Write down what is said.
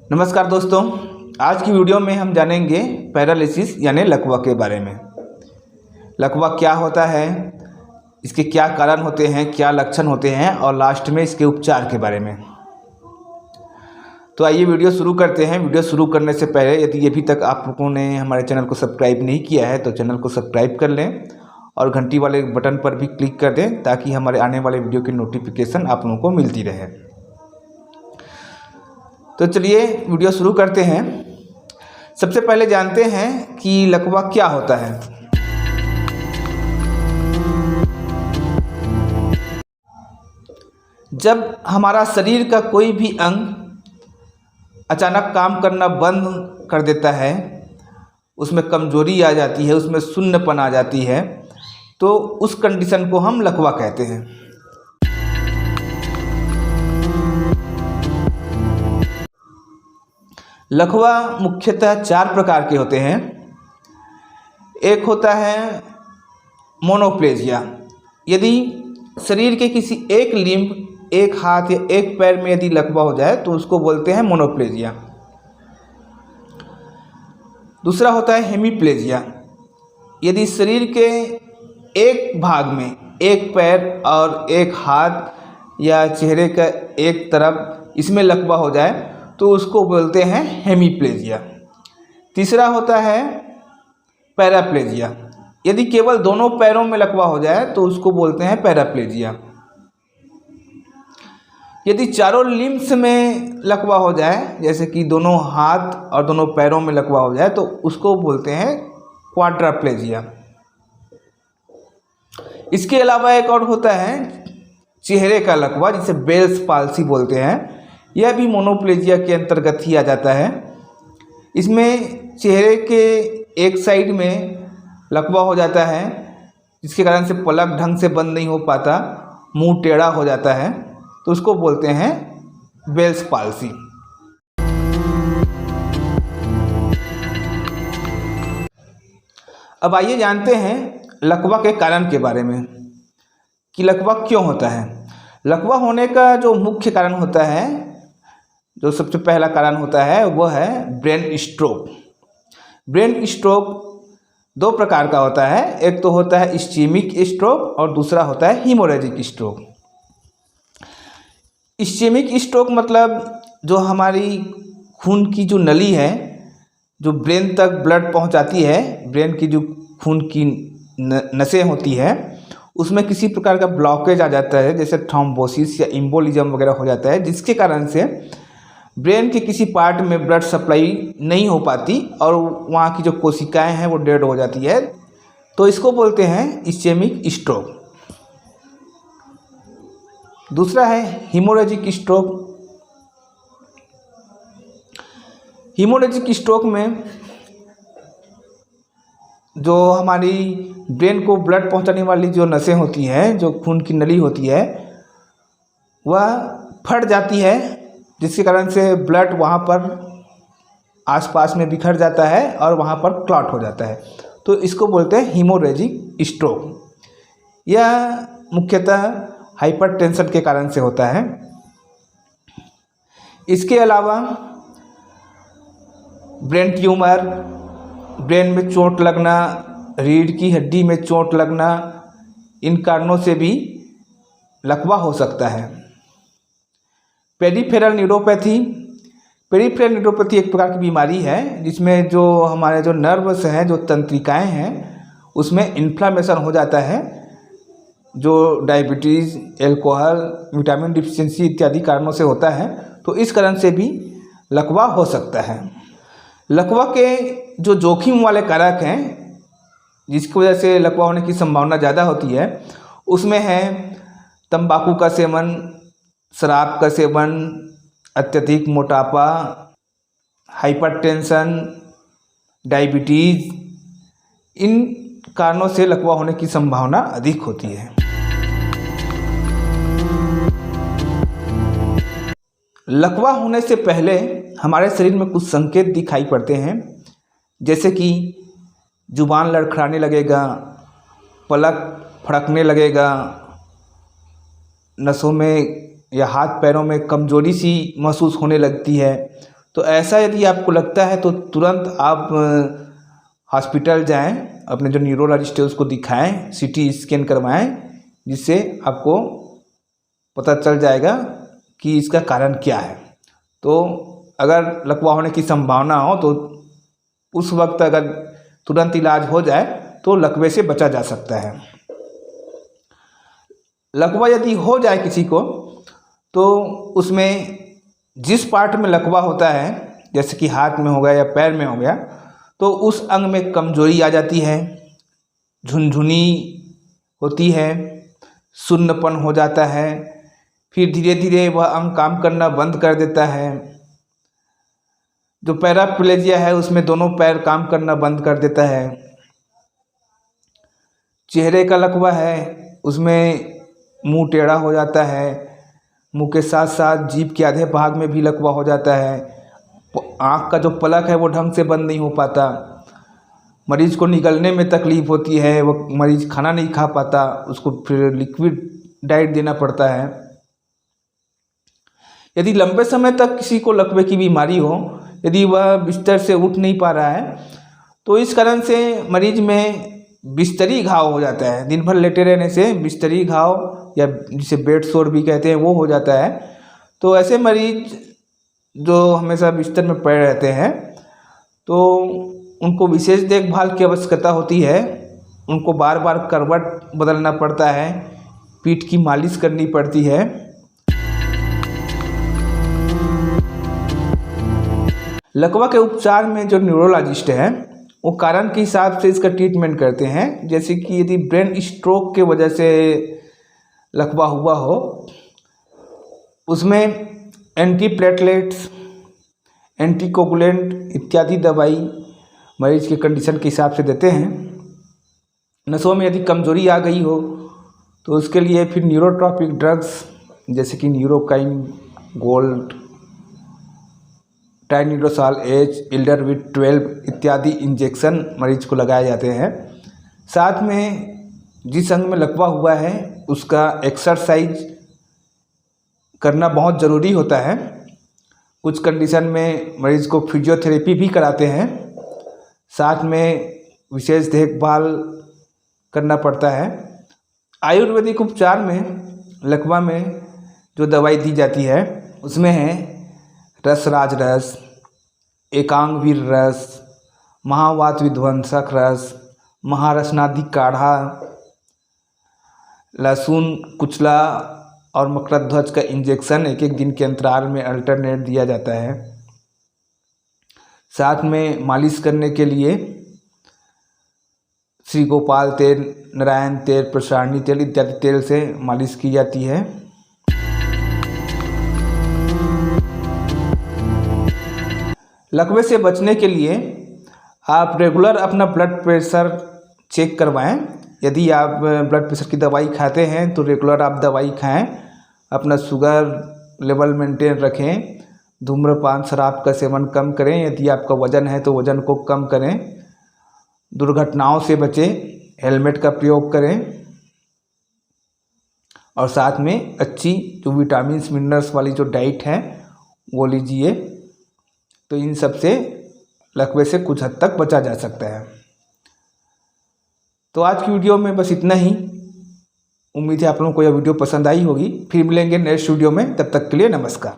नमस्कार दोस्तों, आज की वीडियो में हम जानेंगे पैरालिसिस यानी लकवा के बारे में। लकवा क्या होता है, इसके क्या कारण होते हैं, क्या लक्षण होते हैं और लास्ट में इसके उपचार के बारे में। तो आइए वीडियो शुरू करते हैं। वीडियो शुरू करने से पहले यदि अभी तक आप लोगों ने हमारे चैनल को सब्सक्राइब नहीं किया है तो चैनल को सब्सक्राइब कर लें और घंटी वाले बटन पर भी क्लिक कर दें ताकि हमारे आने वाले वीडियो की नोटिफिकेशन आप लोगों को मिलती रहे। तो चलिए वीडियो शुरू करते हैं। सबसे पहले जानते हैं कि लकवा क्या होता है। जब हमारा शरीर का कोई भी अंग अचानक काम करना बंद कर देता है, उसमें कमजोरी आ जाती है, उसमें शून्यपन आ जाती है, तो उस कंडीशन को हम लकवा कहते हैं। लकवा मुख्यतः 4 प्रकार के होते हैं। एक होता है मोनोप्लेजिया। यदि शरीर के किसी एक लिम्ब, एक हाथ या एक पैर में यदि लकवा हो जाए तो उसको बोलते हैं मोनोप्लेजिया। दूसरा होता है हेमीप्लेजिया। यदि शरीर के एक भाग में, एक पैर और एक हाथ या चेहरे का एक तरफ इसमें लकवा हो जाए तो उसको बोलते हैं हेमीप्लेजिया। तीसरा होता है पैराप्लेजिया। यदि केवल दोनों पैरों में लकवा हो जाए तो उसको बोलते हैं पैराप्लेजिया। यदि चारों लिम्स में लकवा हो जाए, जैसे कि दोनों हाथ और दोनों पैरों में लकवा हो जाए, तो उसको बोलते हैं क्वाड्राप्लेजिया। इसके अलावा एक और होता है चेहरे का लकवा, जिसे बेल्स पाल्सी बोलते हैं। यह भी मोनोप्लेजिया के अंतर्गत ही आ जाता है। इसमें चेहरे के एक साइड में लकवा हो जाता है, जिसके कारण से पलक ढंग से बंद नहीं हो पाता, मुंह टेढ़ा हो जाता है, तो उसको बोलते हैं बेल्स पाल्सी। अब आइए जानते हैं लकवा के कारण के बारे में कि लकवा क्यों होता है। लकवा होने का जो मुख्य कारण होता है, जो सबसे पहला कारण होता है, वह है ब्रेन स्ट्रोक। ब्रेन स्ट्रोक 2 प्रकार का होता है। एक तो होता है इस्चेमिक स्ट्रोक और दूसरा होता है हीमोरेजिक स्ट्रोक। इस्चेमिक स्ट्रोक मतलब जो हमारी खून की जो नली है, जो ब्रेन तक ब्लड पहुंचाती है, ब्रेन की जो खून की नसें होती है, उसमें किसी प्रकार का ब्लॉकेज आ जाता है, जैसे थ्रोम्बोसिस या एम्बोलिज्म वगैरह हो जाता है, जिसके कारण से ब्रेन के किसी पार्ट में ब्लड सप्लाई नहीं हो पाती और वहाँ की जो कोशिकाएं हैं वो डेड हो जाती है, तो इसको बोलते हैं इस्चेमिक स्ट्रोक। दूसरा है हीमोरेजिक स्ट्रोक। हीमोरेजिक स्ट्रोक में जो हमारी ब्रेन को ब्लड पहुंचाने वाली जो नसें होती हैं, जो खून की नली होती है, वह फट जाती है, जिसके कारण से ब्लड वहाँ पर आसपास में बिखर जाता है और वहाँ पर क्लॉट हो जाता है, तो इसको बोलते हैं हीमोरेजिक स्ट्रोक। यह मुख्यतः हाइपरटेंशन के कारण से होता है। इसके अलावा ब्रेन ट्यूमर, ब्रेन में चोट लगना, रीढ़ की हड्डी में चोट लगना, इन कारणों से भी लकवा हो सकता है। Peripheral neuropathy. पेरिफेरल न्यूरोपैथी एक प्रकार की बीमारी है जिसमें जो हमारे जो नर्व्स हैं, जो तंत्रिकाएं हैं, उसमें इन्फ्लामेशन हो जाता है, जो डायबिटीज़, एल्कोहल, विटामिन डिफिशिएंसी इत्यादि कारणों से होता है, तो इस कारण से भी लकवा हो सकता है। लकवा के जो जोखिम वाले कारक हैं, जिसकी वजह से लकवा होने की संभावना ज़्यादा होती है, उसमें है तंबाकू का सेवन, शराब का सेवन, अत्यधिक मोटापा, हाइपरटेंशन, डायबिटीज़, इन कारणों से लकवा होने की संभावना अधिक होती है। लकवा होने से पहले हमारे शरीर में कुछ संकेत दिखाई पड़ते हैं, जैसे कि जुबान लड़खड़ाने लगेगा, पलक फड़कने लगेगा, नसों में या हाथ पैरों में कमजोरी सी महसूस होने लगती है, तो ऐसा यदि आपको लगता है तो तुरंत आप हॉस्पिटल जाएं, अपने जो न्यूरोलॉजिस्ट है उसको दिखाएं, सीटी स्कैन करवाएं, जिससे आपको पता चल जाएगा कि इसका कारण क्या है। तो अगर लकवा होने की संभावना हो तो उस वक्त अगर तुरंत इलाज हो जाए तो लकवे से बचा जा सकता है। लकवा यदि हो जाए किसी को तो उसमें जिस पार्ट में लकवा होता है, जैसे कि हाथ में हो गया या पैर में हो गया, तो उस अंग में कमजोरी आ जाती है, झुनझुनी होती है, सुन्नपन हो जाता है, फिर धीरे धीरे वह अंग काम करना बंद कर देता है। जो पैराप्लेजिया है उसमें दोनों पैर काम करना बंद कर देता है। चेहरे का लकवा है उसमें मुंह टेढ़ा हो जाता है, मुंह के साथ साथ जीभ के आधे भाग में भी लकवा हो जाता है। आँख का जो पलक है वो ढंग से बंद नहीं हो पाता, मरीज को निगलने में तकलीफ़ होती है, वो मरीज खाना नहीं खा पाता, उसको फिर लिक्विड डाइट देना पड़ता है। यदि लंबे समय तक किसी को लकवे की बीमारी हो, यदि वह बिस्तर से उठ नहीं पा रहा है, तो इस कारण से मरीज में बिस्तरी घाव हो जाता है। दिन भर लेटे रहने से बिस्तरी घाव या जिसे बेड सोर भी कहते हैं वो हो जाता है। तो ऐसे मरीज जो हमेशा बिस्तर में पड़े रहते हैं तो उनको विशेष देखभाल की आवश्यकता होती है। उनको बार बार करवट बदलना पड़ता है, पीठ की मालिश करनी पड़ती है। लकवा के उपचार में जो न्यूरोलॉजिस्ट हैं वो कारण के हिसाब से इसका ट्रीटमेंट करते हैं। जैसे कि यदि ब्रेन स्ट्रोक के वजह से लकवा हुआ हो, उसमें एंटी प्लेटलेट्स, एंटीकोगुलेंट इत्यादि दवाई मरीज के कंडीशन के हिसाब से देते हैं। नसों में यदि कमजोरी आ गई हो तो उसके लिए फिर न्यूरोट्रॉपिक ड्रग्स जैसे कि न्यूरोकाइन गोल्ड, ट्राइनिडोसाल एच, इल्डरविट 12 इत्यादि इंजेक्शन मरीज को लगाए जाते हैं। साथ में जिस अंग में लकवा हुआ है उसका एक्सरसाइज करना बहुत ज़रूरी होता है। कुछ कंडीशन में मरीज को फिजियोथेरेपी भी कराते हैं। साथ में विशेष देखभाल करना पड़ता है। आयुर्वेदिक उपचार में लकवा में जो दवाई दी जाती है उसमें है रसराज रस, एकांगवीर रस, महावात विध्वंसक रस, महारसनादि काढ़ा, लहसुन कुचला और मकरध्वज का इंजेक्शन एक एक दिन के अंतराल में अल्टरनेट दिया जाता है। साथ में मालिश करने के लिए श्री गोपाल तेल, नारायण तेल, प्रसारणी तेल इत्यादि तेल से मालिश की जाती है। लकवे से बचने के लिए आप रेगुलर अपना ब्लड प्रेशर चेक करवाएं। यदि आप ब्लड प्रेशर की दवाई खाते हैं तो रेगुलर आप दवाई खाएं, अपना शुगर लेवल मेंटेन रखें, धूम्रपान शराब का सेवन कम करें। यदि आपका वज़न है तो वज़न को कम करें, दुर्घटनाओं से बचें, हेलमेट का प्रयोग करें और साथ में अच्छी जो विटामिन्स मिनरल्स वाली जो डाइट है वो लीजिए। तो इन सब से लकवे से कुछ हद तक बचा जा सकता है। तो आज की वीडियो में बस इतना ही। उम्मीद है आप लोगों को यह वीडियो पसंद आई होगी। फिर मिलेंगे नेक्स्ट वीडियो में, तब तक के लिए नमस्कार।